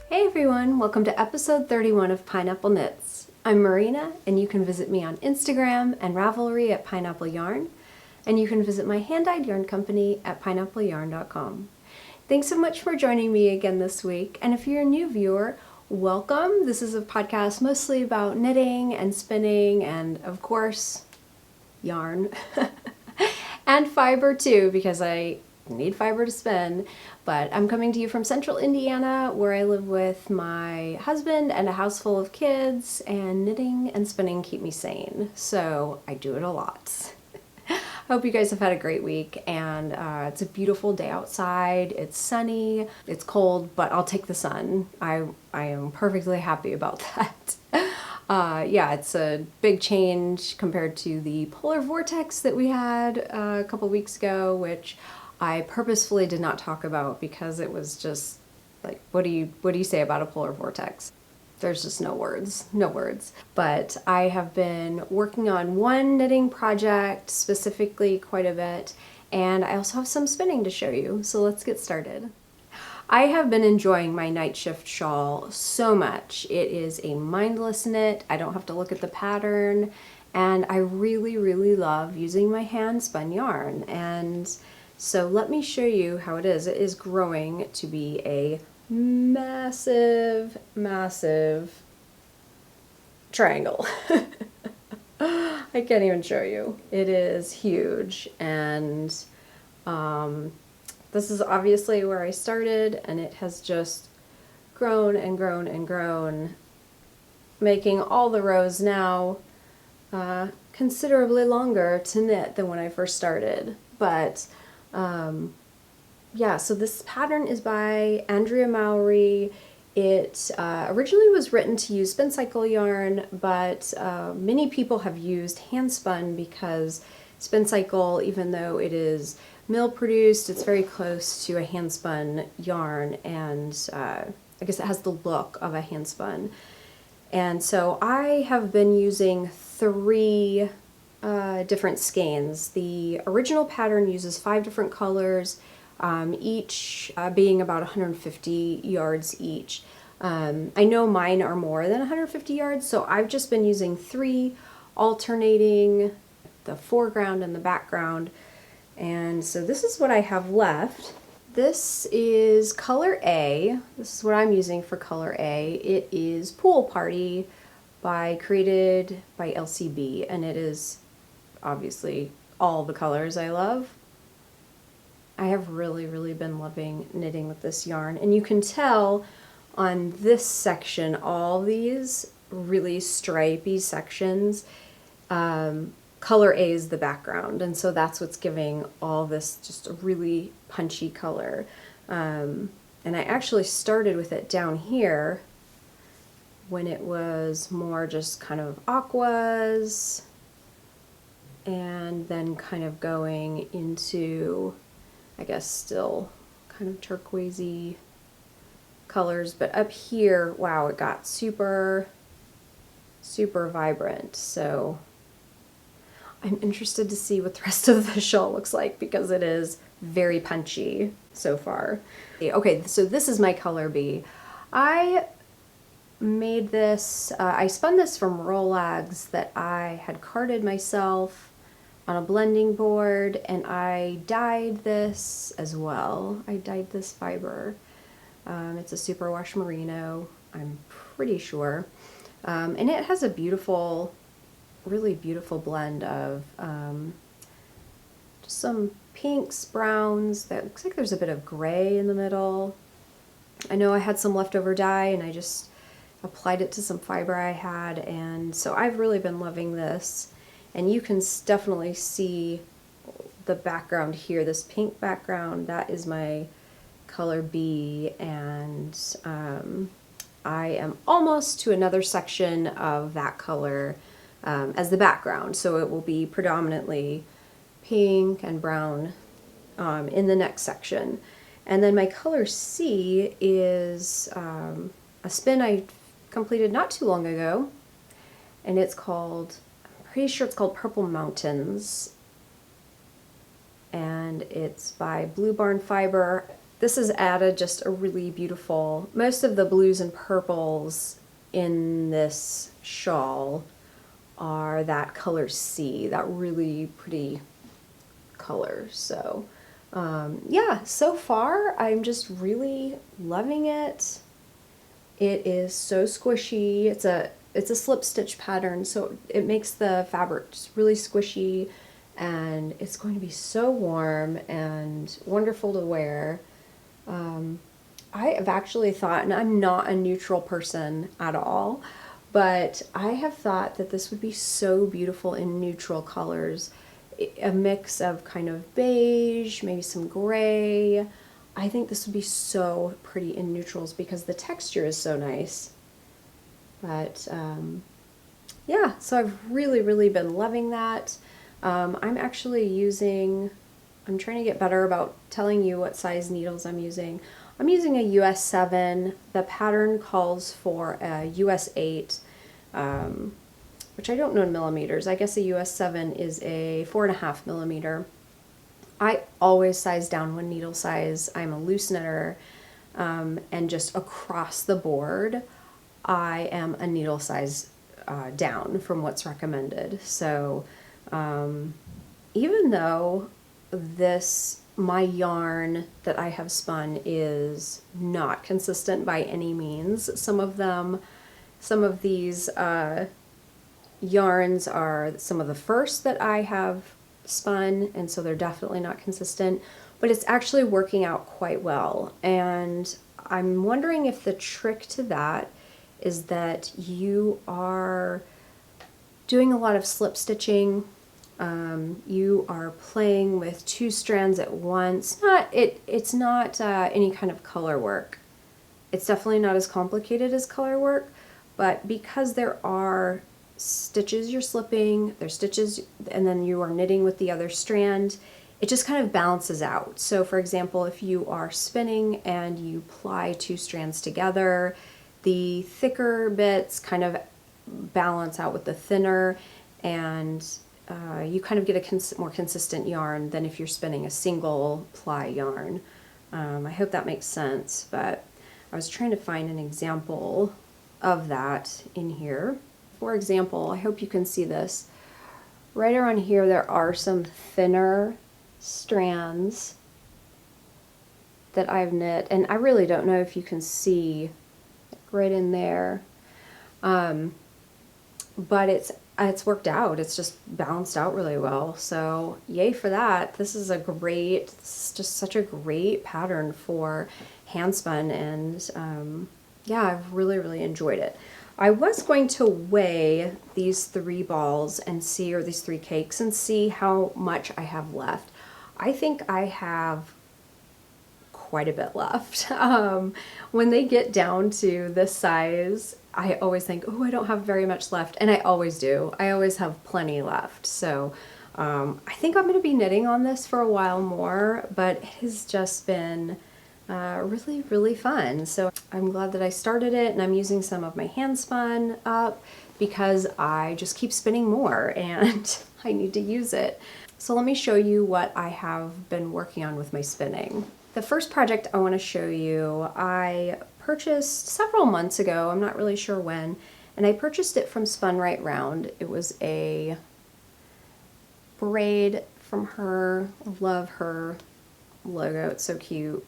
Hey everyone, welcome to episode 31 of Pineapple Knits. I'm Marina, and you can visit me on Instagram and Ravelry at pineappleyarn, and you can visit my hand-dyed yarn company at pineappleyarn.com. Thanks so much for joining me again this week, and if you're a new viewer, welcome. This is a podcast mostly about knitting and spinning and, of course, yarn. And fiber too, because I need fiber to spin. But I'm coming to you from central Indiana, where I live with my husband and a house full of kids, and knitting and spinning keep me sane. So I do it a lot. I hope you guys have had a great week, and it's a beautiful day outside. It's sunny, it's cold, but I'll take the sun. I am perfectly happy about that. Yeah, it's a big change compared to the polar vortex that we had a couple weeks ago, which I purposefully did not talk about because it was just like, what do you say about a polar vortex? There's just no words. But I have been working on one knitting project specifically quite a bit, and I also have some spinning to show you, so let's get started. I have been enjoying my Nightshift shawl so much. It is a mindless knit. I don't have to look at the pattern, and I really, really love using my hand-spun yarn. And so let me show you how it is. It is growing to be a massive, massive triangle. I can't even show you. It is huge, and this is obviously where I started, and it has just grown and grown and grown, making all the rows now considerably longer to knit than when I first started. But yeah, so this pattern is by Andrea Mowry. It originally was written to use spin cycle yarn, but many people have used Handspun because spin cycle, even though it is mill produced, it's very close to a handspun yarn, and I guess it has the look of a handspun. And so I have been using three different skeins. The original pattern uses 5 different colors, each being about 150 yards each. I know mine are more than 150 yards, so I've just been using 3, alternating the foreground and the background. And so this is what I have left. This is color A. This is what I'm using for color A. It is Pool Party created by LCB, and it is obviously all the colors I love. I have really, really been loving knitting with this yarn, and you can tell on this section, all these really stripy sections, color A is the background, and so that's what's giving all this just a really punchy color. And I actually started with it down here when it was more just kind of aquas, and then kind of going into, I guess, still kind of turquoisey colors. But up here, wow, it got super, super vibrant. So I'm interested to see what the rest of the shawl looks like, because it is very punchy so far. Okay, so this is my color B. I made this, I spun this from Rolags that I had carded myself on a blending board, and I dyed this as well. I dyed this fiber. It's a superwash merino, I'm pretty sure. And it has a beautiful, really beautiful blend of just some pinks, browns, that looks like there's a bit of gray in the middle. I know I had some leftover dye, and I just applied it to some fiber I had, and so I've really been loving this. And you can definitely see the background here, this pink background, that is my color B, and I am almost to another section of that color as the background, so it will be predominantly pink and brown in the next section. And then my color C is a spin I completed not too long ago, and it's called, pretty sure it's called Purple Mountains, and it's by Blue Barn Fiber. this has added just a really beautiful, most of the blues and purples in this shawl are that color C, that really pretty color. So yeah, so far I'm just really loving it. It is so squishy. It's a slip stitch pattern, so it makes the fabric just really squishy, and it's going to be so warm and wonderful to wear. I have actually thought, and I'm not a neutral person at all, but I have thought that this would be so beautiful in neutral colors. A mix of kind of beige, maybe some gray. I think this would be so pretty in neutrals because the texture is so nice. But yeah, so I've really been loving that. I'm actually using, I'm trying to get better about telling you what size needles I'm using. I'm using a US 7. The pattern calls for a US 8, which I don't know in millimeters. I guess a US 7 is a 4.5 millimeter. I always size down one needle size. I'm a loose knitter, and just across the board, I am a needle size down from what's recommended. So even though my yarn that I have spun is not consistent by any means, some of these yarns are some of the first that I have spun, and so they're definitely not consistent, but it's actually working out quite well. And I'm wondering if the trick to that is that you are doing a lot of slip stitching. You are playing with 2 strands at once. It's not any kind of color work. It's definitely not as complicated as color work, but because there are stitches you're slipping, there's stitches, and then you are knitting with the other strand, it just kind of balances out. So for example, if you are spinning and you ply 2 strands together, the thicker bits kind of balance out with the thinner, and you kind of get a more consistent yarn than if you're spinning a single ply yarn. I hope that makes sense, but I was trying to find an example of that in here. For example, I hope you can see this. Right around here there are some thinner strands that I've knit, and I really don't know if you can see right in there, but it's worked out. It's just balanced out really well, so yay for that. This is just such a great pattern for handspun, and yeah, I've really enjoyed it. I was going to weigh these 3 balls and see, or these 3 cakes, and see how much I have left. I think I have quite a bit left. When they get down to this size, I always think, oh, I don't have very much left, and I always do. I always have plenty left. So I think I'm going to be knitting on this for a while more, but it has just been really fun. So I'm glad that I started it, and I'm using some of my hand spun up because I just keep spinning more and I need to use it. So let me show you what I have been working on with my spinning. The first project I want to show you, I purchased several months ago, I'm not really sure when, and I purchased it from Spun Right Round. It was a braid from her. I love her logo, it's so cute.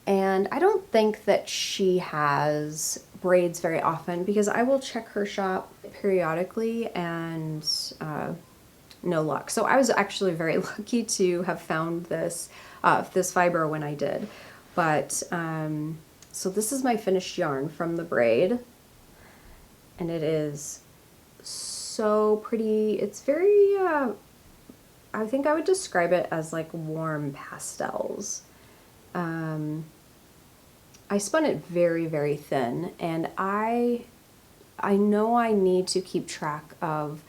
And I don't think that she has braids very often because I will check her shop periodically and no luck. So I was actually very lucky to have found this fiber when I did. But so this is my finished yarn from the braid, and it is so pretty. It's very, I think I would describe it as like warm pastels. I spun it very thin, and I know I need to keep track of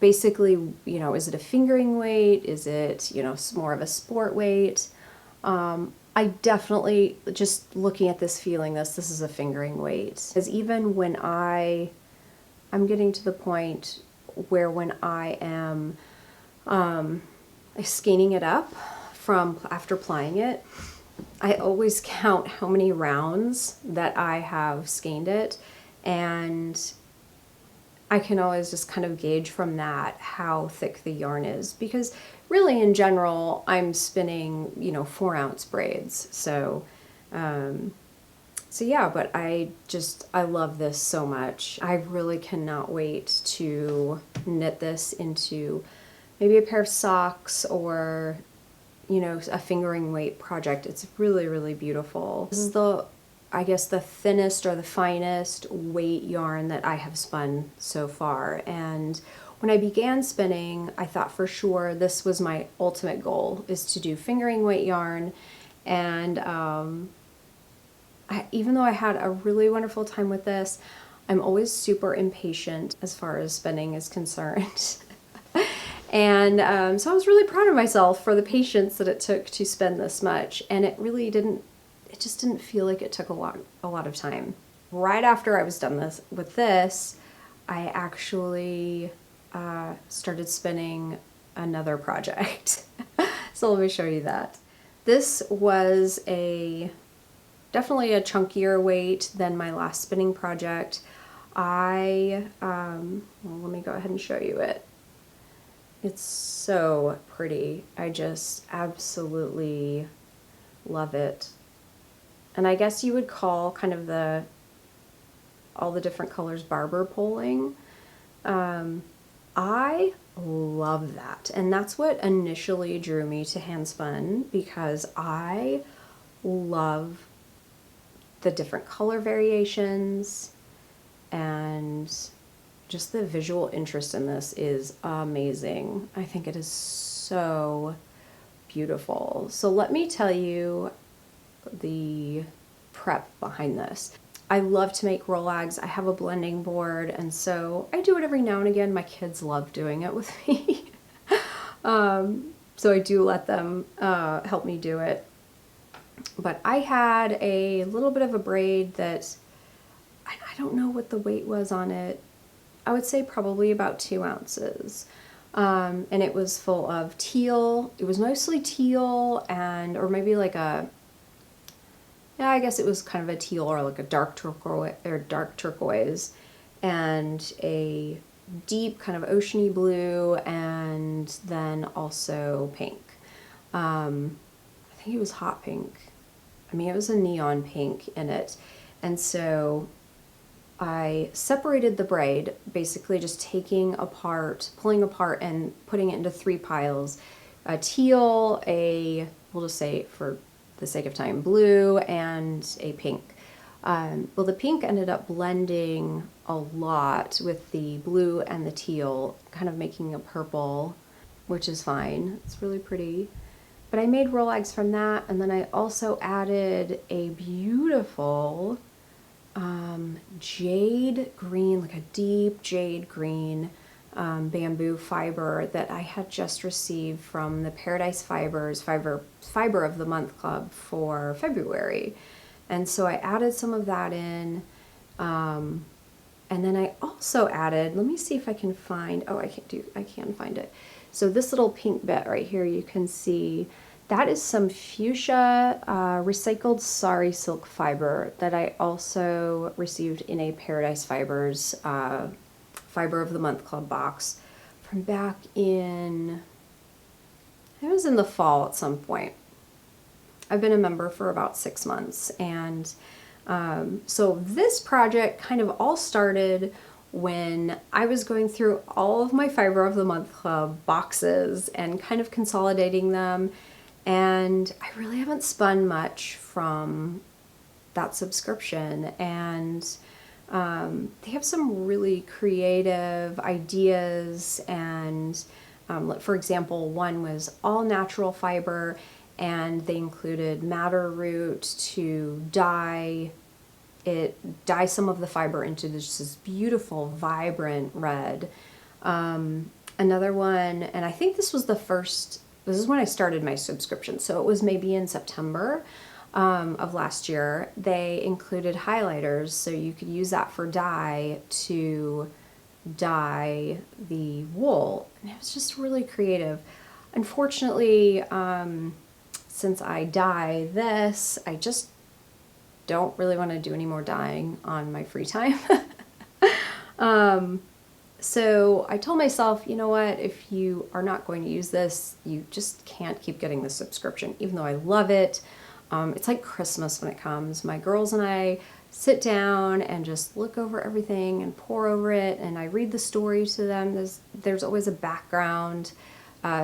basically, you know, is it a fingering weight? Is it, you know, more of a sport weight? I definitely, just looking at this, feeling this is a fingering weight. Because even when I'm getting to the point where when I am skeining it up from after plying it, I always count how many rounds that I have skeined it, and I can always just kind of gauge from that how thick the yarn is, because really in general I'm spinning, you know, 4-ounce braids. So yeah, but I love this so much. I really cannot wait to knit this into maybe a pair of socks or, you know, a fingering weight project. It's really, really beautiful. This is the, I guess, the thinnest or the finest weight yarn that I have spun so far. And when I began spinning, I thought for sure this was my ultimate goal, is to do fingering weight yarn. And even though I had a really wonderful time with this, I'm always super impatient as far as spinning is concerned. And so I was really proud of myself for the patience that it took to spin this much, and it just didn't feel like it took a lot of time. Right after I was done with this, I actually started spinning another project. So let me show you that. This was definitely a chunkier weight than my last spinning project. Well, let me go ahead and show you it. It's so pretty. I just absolutely love it. And I guess you would call kind of all the different colors Barber pulling. I love that. And that's what initially drew me to Handspun, because I love the different color variations, and just the visual interest in this is amazing. I think it is so beautiful. So let me tell you the prep behind this. I love to make Rolags. I have a blending board, and so I do it every now and again. My kids love doing it with me. So I do let them help me do it. But I had a little bit of a braid that, I don't know what the weight was on it. I would say probably about 2 ounces. And it was full of teal. It was mostly teal, or maybe like I guess it was kind of a teal or like a dark turquoise, and a deep kind of oceany blue, and then also pink. I think it was hot pink. I mean, it was a neon pink in it. And so I separated the braid, basically just pulling apart and putting it into 3 piles. A teal, we'll just say for the sake of time, blue, and a pink. Well, the pink ended up blending a lot with the blue and the teal, kind of making a purple, which is fine. It's really pretty. But I made Rolags from that, and then I also added a beautiful jade green, like a deep jade green bamboo fiber that I had just received from the Paradise Fibers Fiber of the Month Club for February. And so I added some of that in, and then I also added, let me see if I can find, I can find it. So this little pink bit right here, you can see, that is some fuchsia recycled sari silk fiber that I also received in a Paradise Fibers Fiber of the Month Club box from back in, it was in the fall at some point. I've been a member for about 6 months, and so this project kind of all started when I was going through all of my Fiber of the Month Club boxes and kind of consolidating them, and I really haven't spun much from that subscription, and they have some really creative ideas, and for example, one was all natural fiber, and they included madder root to dye some of the fiber into this beautiful, vibrant red. Another one, and I think this was this is when I started my subscription, so it was maybe in September of last year. They included highlighters, so you could use that for dye to dye the wool, and it was just really creative. Unfortunately, since I dye this, I just don't really want to do any more dyeing on my free time. So I told myself, you know what, if you are not going to use this, you just can't keep getting the subscription, even though I love it. It's like Christmas when it comes. My girls and I sit down and just look over everything and pore over it, and I read the story to them. There's always a background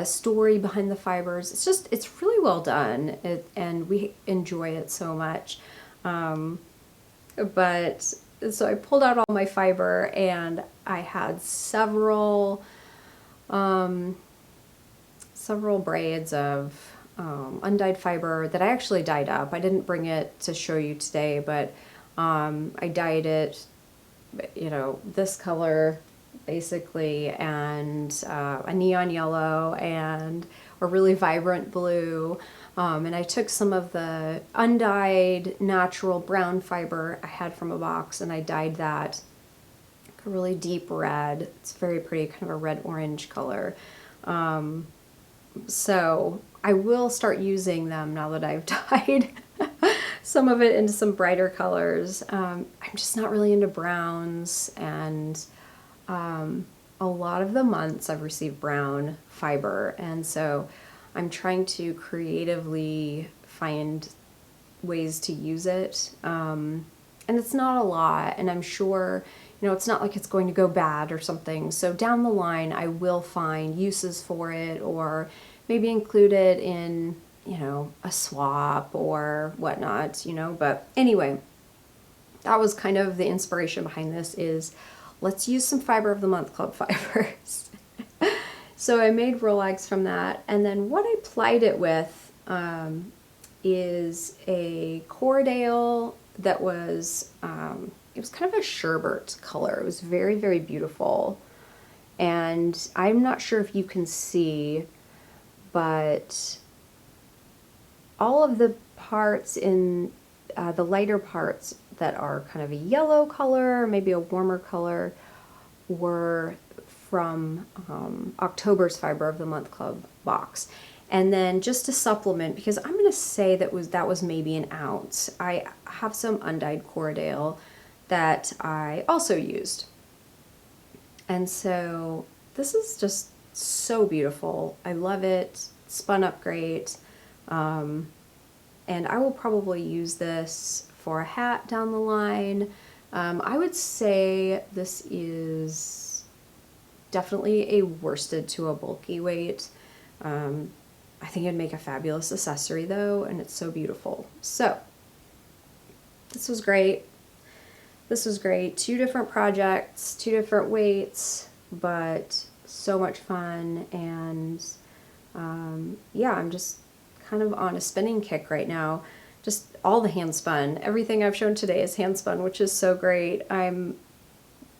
story behind the fibers. It's really well done, and we enjoy it so much. But so I pulled out all my fiber, and I had several braids of undyed fiber that I actually dyed up. I didn't bring it to show you today, but I dyed it, you know, this color basically, and a neon yellow and a really vibrant blue. And I took some of the undyed natural brown fiber I had from a box, and I dyed that a really deep red. It's very pretty, kind of a red-orange color. So I will start using them now that I've dyed some of it into some brighter colors. I'm just not really into browns, and a lot of the months I've received brown fiber, and so I'm trying to creatively find ways to use it. And it's not a lot, and I'm sure, you know, it's not like it's going to go bad or something. So down the line, I will find uses for it, or maybe include it in, you know, a swap or whatnot, you know. But anyway, that was kind of the inspiration behind this, is let's use some Fiber of the Month Club fibers. So I made Rolags from that, and then what I plied it with is a Corriedale that was, it was kind of a sherbet color. It was very, very beautiful, and I'm not sure if you can see, but all of the parts in the lighter parts that are kind of a yellow color, maybe a warmer color, were from October's Fiber of the Month Club box. And then just to supplement, because I'm going to say that was maybe an ounce, I have some undyed Corriedale that I also used. And so this is just so beautiful. I love it. Spun up great. And I will probably use this for a hat down the line. I would say this is definitely a worsted to a bulky weight. I think it'd make a fabulous accessory though, and it's so beautiful. So this was great. This was great. 2 different projects, 2 different weights, but so much fun. And yeah, I'm just kind of on a spinning kick right now. Just all the hand spun. Everything I've shown today is hand spun, which is so great. I'm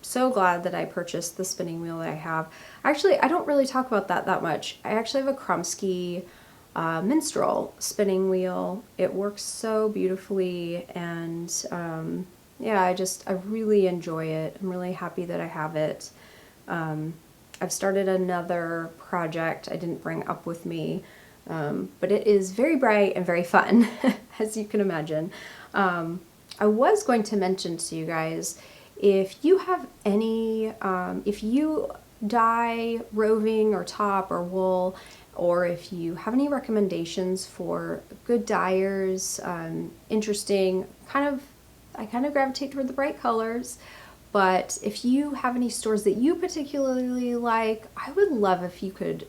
so glad that I purchased the spinning wheel that I have. Actually, I don't really talk about that much. I actually have a Krumsky Minstrel spinning wheel. It works so beautifully, and yeah, I really enjoy it. I'm really happy that I have it. I've started another project I didn't bring up with me, but it is very bright and very fun, as you can imagine. I was going to mention to you guys, if you have any, if you dye roving or top or wool, or if you have any recommendations for good dyers, interesting, I kind of gravitate toward the bright colors, but if you have any stores that you particularly like, I would love if you could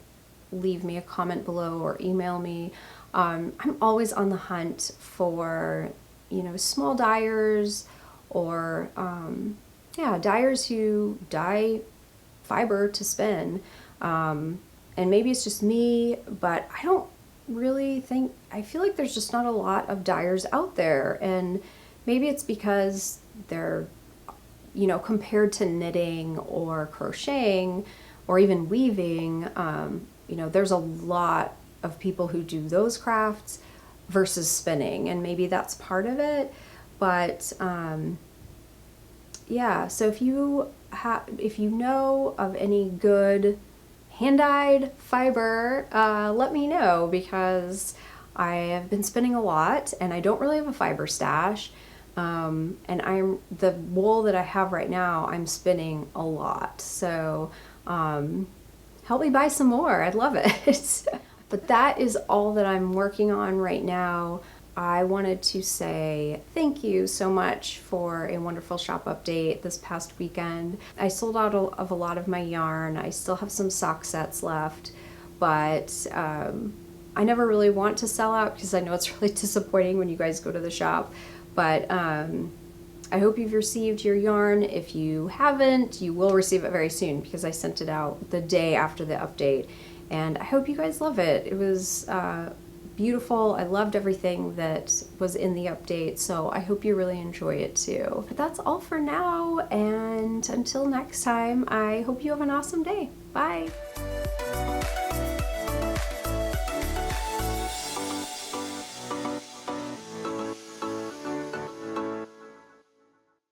leave me a comment below or email me. I'm always on the hunt for, you know, small dyers, or yeah, dyers who dye fiber to spin. And maybe it's just me, but I don't really think, I feel like there's just not a lot of dyers out there, and maybe it's because they're, you know, compared to knitting or crocheting or even weaving, you know, there's a lot of people who do those crafts versus spinning, and maybe that's part of it. But yeah, so if you know of any good hand-dyed fiber, let me know, because I have been spinning a lot, and I don't really have a fiber stash. And the wool that I have right now, I'm spinning a lot. So help me buy some more. I'd love it. But that is all that I'm working on right now. I wanted to say thank you so much for a wonderful shop update this past weekend. I sold out of a lot of my yarn. I still have some sock sets left, but I never really want to sell out because I know it's really disappointing when you guys go to the shop. But I hope you've received your yarn. If you haven't, you will receive it very soon because I sent it out the day after the update. And I hope you guys love it. It was beautiful. I loved everything that was in the update, so I hope you really enjoy it too. But that's all for now, and until next time, I hope you have an awesome day. Bye!